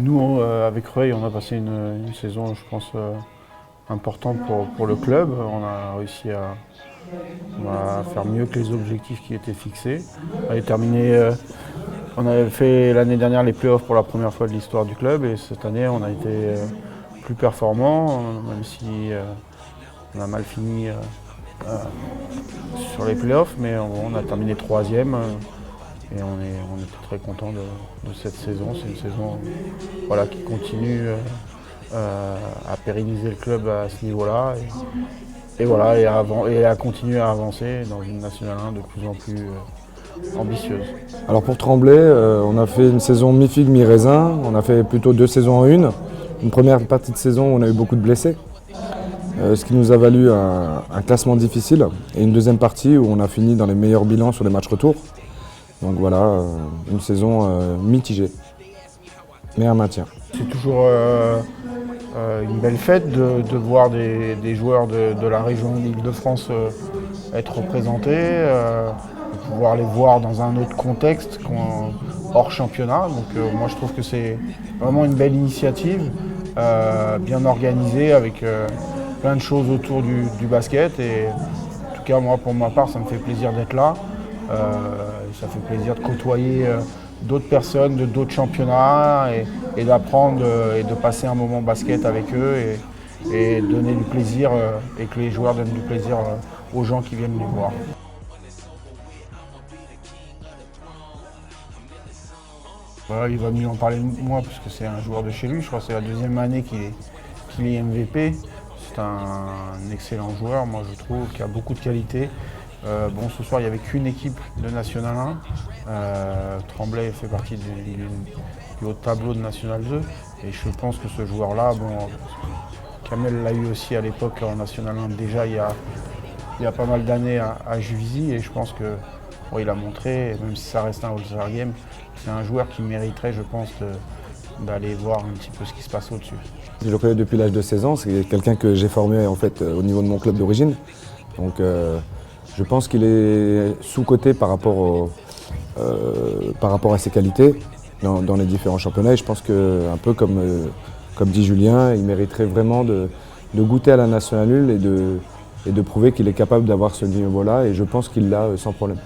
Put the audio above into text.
Nous, avec Rueil, on a passé une saison, je pense, importante pour le club. On a réussi à faire mieux que les objectifs qui étaient fixés. On avait fait l'année dernière les playoffs pour la première fois de l'histoire du club et cette année on a été plus performant, même si on a mal fini sur les playoffs, mais on a terminé troisième. Et on est très content de cette saison. C'est une saison qui continue à pérenniser le club à ce niveau-là et à continuer à avancer dans une Nationale 1 de plus en plus ambitieuse. Alors pour Tremblay, on a fait une saison mi-figue, mi-raisin. On a fait plutôt 2 saisons en une. Une première partie de saison où on a eu beaucoup de blessés, ce qui nous a valu un classement difficile. Et une deuxième partie où on a fini dans les meilleurs bilans sur les matchs retour. Donc voilà, une saison mitigée, mais un maintien. C'est toujours une belle fête de voir des joueurs de la région d'Île-de-France être représentés, de pouvoir les voir dans un autre contexte hors championnat. Donc moi je trouve que c'est vraiment une belle initiative, bien organisée avec plein de choses autour du basket. Et en tout cas moi pour ma part ça me fait plaisir d'être là. Ça fait plaisir de côtoyer d'autres personnes de d'autres championnats et d'apprendre et de passer un moment basket avec eux et donner du plaisir et que les joueurs donnent du plaisir aux gens qui viennent les voir. Voilà, il va mieux en parler de moi parce que c'est un joueur de chez lui. Je crois que c'est la deuxième année qu'il est MVP. C'est un excellent joueur, moi je trouve, qui a beaucoup de qualité. Ce soir, il n'y avait qu'une équipe de National 1. Tremblay fait partie du haut tableau de National 2. Et je pense que ce joueur-là, Kamel l'a eu aussi à l'époque en National 1, déjà il y a pas mal d'années à Juvisy. Et je pense qu'il a montré, même si ça reste un All-Star Game, c'est un joueur qui mériterait, je pense, d'aller voir un petit peu ce qui se passe au-dessus. Je le connais depuis l'âge de 16 ans, c'est quelqu'un que j'ai formé en fait, au niveau de mon club d'origine. Donc, je pense qu'il est sous-coté par rapport à ses qualités dans les différents championnats. Et je pense qu'un peu comme dit Julien, il mériterait vraiment de goûter à la Nationale 1 et de prouver qu'il est capable d'avoir ce niveau-là. Et je pense qu'il l'a sans problème.